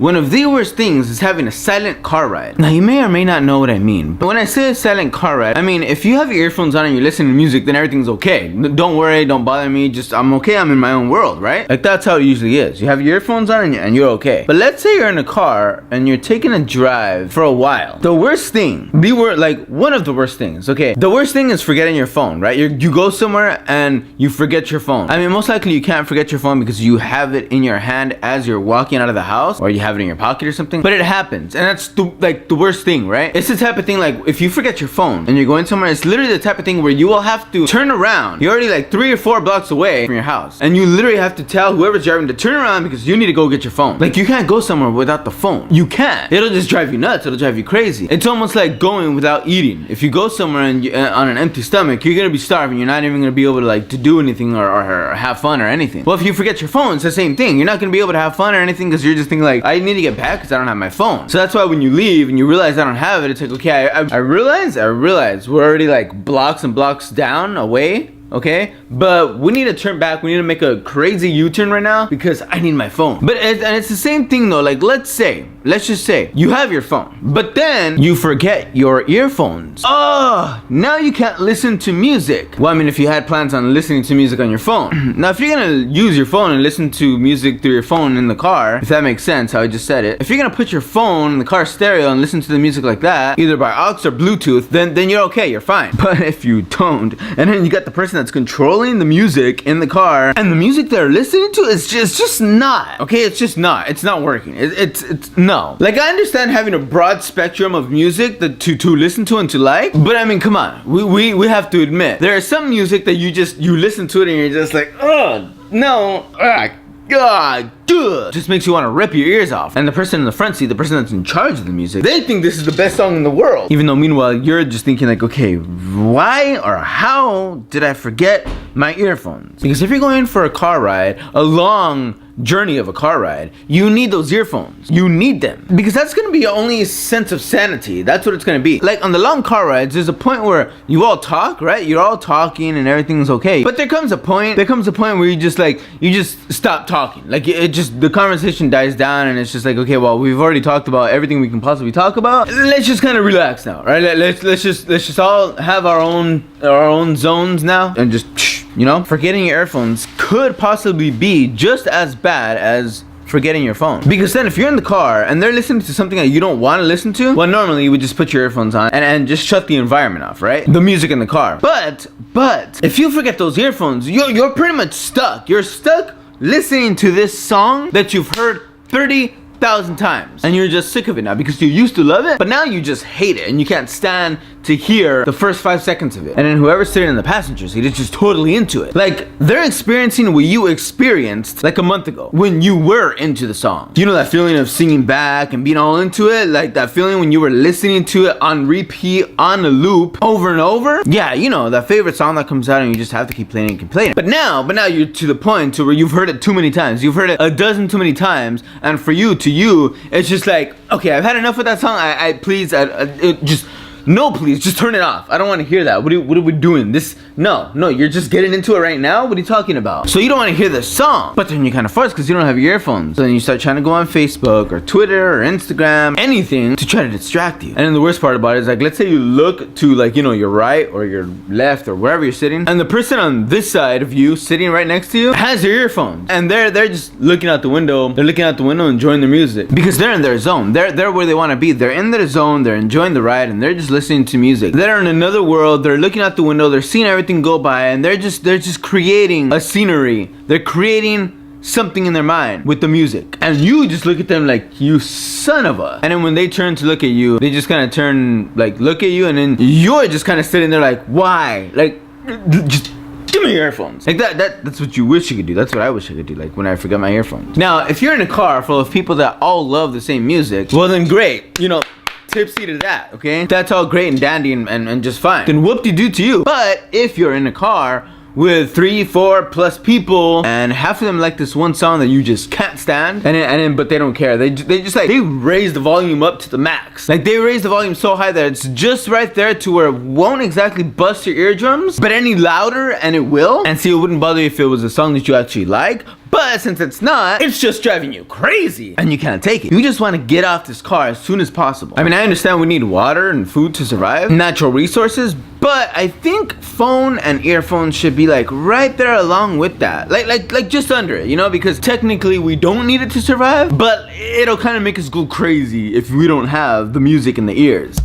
One of the worst things is having a silent car ride. Now, you may or may not know what I mean, but when I say a silent car ride, I mean if you have your earphones on and you're listening to music, then everything's okay. Don't worry, don't bother me, just I'm okay, I'm in my own world, right? Like that's how it usually is. You have your earphones on and you're okay. But let's say you're in a car and you're taking a drive for a while. The worst thing, one of the worst things, okay? The worst thing is forgetting your phone, right? You go somewhere and you forget your phone. I mean, most likely you can't forget your phone because you have it in your hand as you're walking out of the house, or you have it in your pocket or something. But it happens, and that's the worst thing, right? It's the type of thing like if you forget your phone and you're going somewhere, it's literally the type of thing where you will have to turn around. You're already like 3 or 4 blocks away from your house, and you literally have to tell whoever's driving to turn around because you need to go get your phone. Like you can't go somewhere without the phone. You can't. It'll just drive you nuts. It'll drive you crazy. It's almost like going without eating. If you go somewhere and on an empty stomach, you're gonna be starving. You're not even gonna be able to to do anything or have fun or anything. Well, if you forget your phone, it's the same thing. You're not gonna be able to have fun or anything because you're just thinking like, I need to get back because I don't have my phone. So that's why when you leave and you realize I don't have it, it's like, okay, I realize we're already like blocks and blocks down away. Okay, but we need to turn back. We need to make a crazy U-turn right now because I need my phone. But it's the same thing though. Like let's just say you have your phone, but then you forget your earphones. Oh, now you can't listen to music. Well, I mean, if you had plans on listening to music on your phone. Now, if you're gonna use your phone and listen to music through your phone in the car, if that makes sense, how I just said it. If you're gonna put your phone in the car stereo and listen to the music like that, either by aux or Bluetooth, then you're okay, you're fine. But if you don't, and then you got the person that's controlling the music in the car, and the music they're listening to is just not okay. It's just not. It's not working. It's no. Like I understand having a broad spectrum of music that to listen to and to like, but I mean, come on. We have to admit there is some music that you listen to it and you're just like, oh no, God, just makes you want to rip your ears off. And the person in the front seat, the person that's in charge of the music, they think this is the best song in the world. Even though meanwhile, you're just thinking like, okay, why or how did I forget my earphones? Because if you're going for a car ride, a long journey of a car ride, you need those earphones. You need them. Because that's going to be your only sense of sanity. That's what it's going to be. Like on the long car rides, there's a point where you all talk, right? You're all talking and everything's okay. But there comes a point where you just stop talking. Like the conversation dies down and it's just like, okay, well, we've already talked about everything we can possibly talk about. Let's just kind of relax now, right? Let's just all have our own zones now and just, forgetting your earphones could possibly be just as bad as forgetting your phone. Because then if you're in the car and they're listening to something that you don't want to listen to, well, normally you would just put your earphones on and just shut the environment off, right? The music in the car. But if you forget those earphones, you're pretty much stuck. You're stuck listening to this song that you've heard 30,000 times and you're just sick of it now because you used to love it, but now you just hate it and you can't stand to hear the first 5 seconds of it. And then whoever's sitting in the passenger seat is just totally into it. Like they're experiencing what you experienced like a month ago when you were into the song. Do you know that feeling of singing back and being all into it? Like that feeling when you were listening to it on repeat, on a loop, over and over? Yeah, that favorite song that comes out and you just have to keep playing and keep playing. But now you're to the point to where you've heard it too many times. You've heard it a dozen too many times, and for you, it's just like, okay, I've had enough of that song. No, please, just turn it off. I don't want to hear that. What are we doing? No, you're just getting into it right now? What are you talking about? So you don't want to hear the song, but then you kind of force because you don't have your earphones. So then you start trying to go on Facebook or Twitter or Instagram, anything to try to distract you. And then the worst part about it is like, let's say you look to your right or your left or wherever you're sitting, and the person on this side of you sitting right next to you has their earphones. And they're just looking out the window. They're looking out the window enjoying the music because they're in their zone. They're where they want to be. They're in their zone. They're enjoying the ride and they're just listening to music. They're in another world. They're looking out the window. They're seeing everything go by, and they're just creating a scenery. They're creating something in their mind with the music, and you just look at them like, you son of a. And then when they turn to look at you, they just kind of turn look at you, and then you're just kind of sitting there like, why? Like, just give me your earphones. Like that's what you wish you could do. That's what I wish I could do, like when I forgot my earphones. Now, if you're in a car full of people that all love the same music, well then great. Tipsy to that, okay? That's all great and dandy and just fine. Then whoop-de-doo to you. But if you're in a car with 3-4+ people, and half of them like this one song that you just can't stand, but they don't care. They raise the volume up to the max. Like, they raise the volume so high that it's just right there to where it won't exactly bust your eardrums, but any louder and it will. And see, it wouldn't bother you if it was a song that you actually like, but since it's not, it's just driving you crazy and you can't take it. You just want to get off this car as soon as possible. I mean, I understand we need water and food to survive, natural resources, but I think phone and earphones should be like right there along with that. Like just under it, you know, because technically we don't need it to survive, but it'll kind of make us go crazy if we don't have the music in the ears.